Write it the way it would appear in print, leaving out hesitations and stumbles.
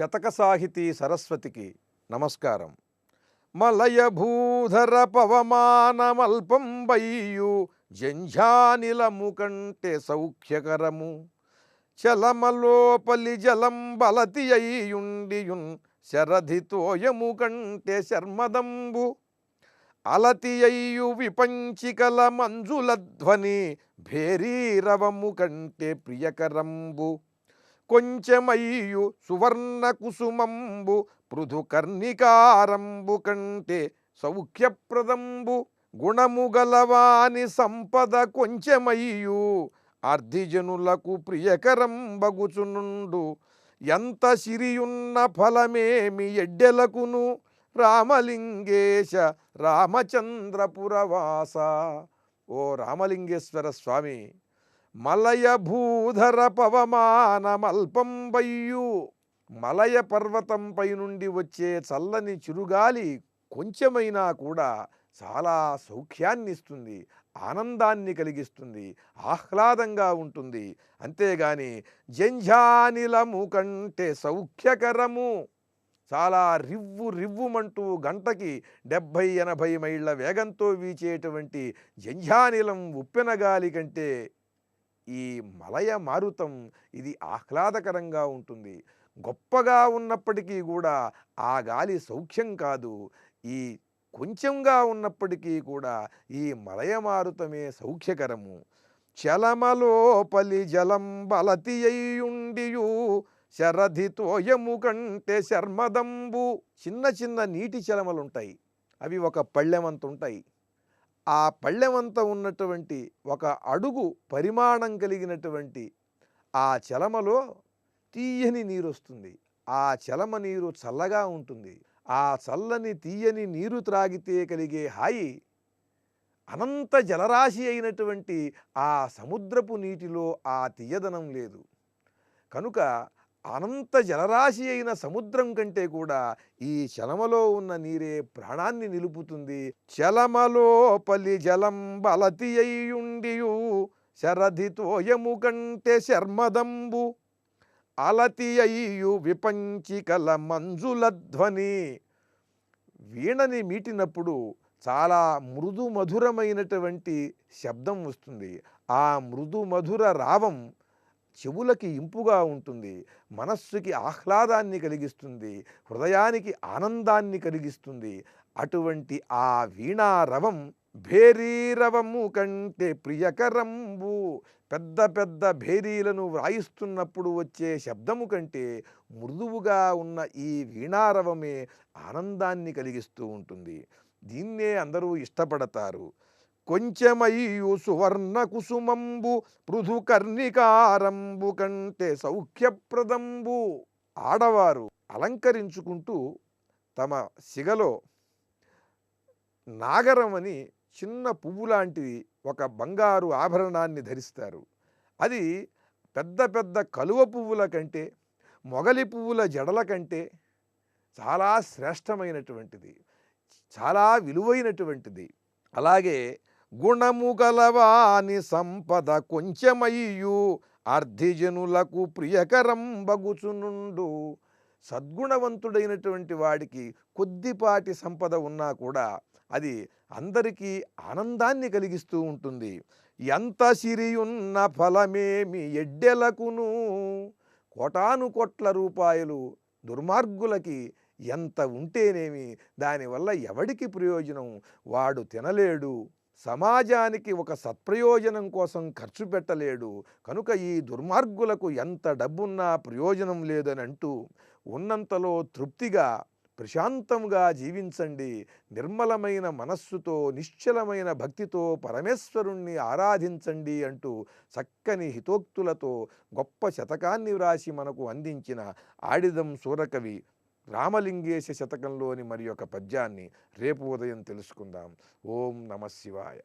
శతక సాహితీ సరస్వతికి నమస్కారం. మలయ భూధర పవమానమల్పం వయ్యు జంఝానిలము కంటే సౌఖ్యకరము. చలమలోపలి జలం బలతి అయ్యుండియున్ శరధితోయము కంటే శర్మదంబు. అలతి అయ్యు విపంచికల మంజుల ధ్వని భేరీరవము కంటే ప్రియకరంబు. కొంచెమయ్యు సువర్ణ కుసుమంబు పృథు కర్ణికారంబు కంటే సౌఖ్యప్రదంబు. గుణము గలవాని సంపద కొంచెమయ్యు అర్ధిజనులకు ప్రియకరంబగుచునుండు. ఎంత సిరియున్న ఫలమేమి ఎడ్డెలకును. రామలింగేశ రామచంద్రపురవాస. ఓ రామలింగేశ్వర స్వామి, మలయ భూధర పవమానమల్పం వయ్యు. మలయ పర్వతంపై నుండి వచ్చే చల్లని చిరుగాలి కొంచెమైనా కూడా చాలా సౌఖ్యాన్ని ఇస్తుంది, ఆనందాన్ని కలిగిస్తుంది, ఆహ్లాదంగా ఉంటుంది. అంతేగాని జంఝానిలము కంటే సౌఖ్యకరము. చాలా రివ్వు రివ్వుమంటూ గంటకి 70-80 మైళ్ళ వేగంతో వీచేటువంటి జంఝానిలం ఉప్పెనగాలి కంటే ఈ మలయ మారుతం ఇది ఆహ్లాదకరంగా ఉంటుంది. గొప్పగా ఉన్నప్పటికీ కూడా ఆ గాలి సౌఖ్యం కాదు. ఈ కొంచెంగా ఉన్నప్పటికీ కూడా ఈ మలయ మారుతమే సౌఖ్యకరము. చలమలోపలి జలం బలతి అయ్యుండియు శరధితోయము కంటే శర్మదంబు. చిన్న చిన్న నీటి చలమలుంటాయి, అవి ఒక పళ్ళెమంత ఉంటాయి. ఆ పళ్ళెమంత ఉన్నటువంటి ఒక అడుగు పరిమాణం కలిగినటువంటి ఆ చలమలో తీయని నీరు వస్తుంది. ఆ చలమ నీరు చల్లగా ఉంటుంది. ఆ చల్లని తీయని నీరు త్రాగితే కలిగే హాయి అనంత జలరాశి అయినటువంటి ఆ సముద్రపు నీటిలో ఆ తీయదనం లేదు. కనుక అనంత జలరాశి అయిన సముద్రం కంటే కూడా ఈ చలమలో ఉన్న నీరే ప్రాణాన్ని నిలుపుతుంది. చలమలోపలి జలం బలతి అయ్యుండియు శరధితోయము కంటే శర్మదంబు. అలతి అయ్యు విపంచికల మంజుల ధ్వని. వీణని మీటినప్పుడు చాలా మృదు మధురమైనటువంటి శబ్దం వస్తుంది. ఆ మృదు మధుర రావం చెవులకి ఇంపుగా ఉంటుంది, మనస్సుకి ఆహ్లాదాన్ని కలిగిస్తుంది, హృదయానికి ఆనందాన్ని కలిగిస్తుంది. అటువంటి ఆ వీణారవం భేరీరవము కంటే ప్రియకరంబు. పెద్ద పెద్ద భేరీలను వ్రాయిస్తున్నప్పుడు వచ్చే శబ్దము కంటే మృదువుగా ఉన్న ఈ వీణారవమే ఆనందాన్ని కలిగిస్తూ ఉంటుంది. దీన్నే అందరూ ఇష్టపడతారు. కొంచెమయ్యు సువర్ణ కుసుమంబు పృథు కర్ణికారంబు కంటే సౌఖ్యప్రదంబు. ఆడవారు అలంకరించుకుంటూ తమ సిగలో నాగరం అని చిన్న పువ్వు లాంటిది ఒక బంగారు ఆభరణాన్ని ధరిస్తారు. అది పెద్ద పెద్ద కలువ పువ్వుల కంటే, మొగలి పువ్వుల జడల కంటే చాలా శ్రేష్టమైనటువంటిది, చాలా విలువైనటువంటిది. అలాగే గుణము గలవాని సంపద కొంచెమయ్యు అర్ధిజనులకు ప్రియకరంబగుచునుండు. సద్గుణవంతుడైనటువంటి వాడికి కొద్దిపాటి సంపద ఉన్నా కూడా అది అందరికీ ఆనందాన్ని కలిగిస్తూ ఉంటుంది. ఎంత సిరియున్న ఫలమేమి ఎడ్డెలకును. కోటాను కోట్ల రూపాయలు దుర్మార్గులకి ఎంత ఉంటేనేమి, దానివల్ల ఎవడికి ప్రయోజనం? వాడు తినలేడు, సమాజానికి ఒక సత్ప్రయోజనం కోసం ఖర్చు పెట్టలేడు. కనుక ఈ దుర్మార్గులకు ఎంత డబ్బున్నా ప్రయోజనం లేదని అంటూ ఉన్నంతలో తృప్తిగా ప్రశాంతంగా జీవించండి. నిర్మలమైన మనస్సుతో నిశ్చలమైన భక్తితో పరమేశ్వరుణ్ణి ఆరాధించండి అంటూ చక్కని హితోక్తులతో గొప్ప శతకాన్ని వ్రాసి మనకు అందించిన ఆడిదం సూరకవి రామలింగేశ శతకంలోని మరి ఒక పద్యాన్ని రేపు ఉదయం తెలుసుకుందాం. ఓం నమః శివాయ.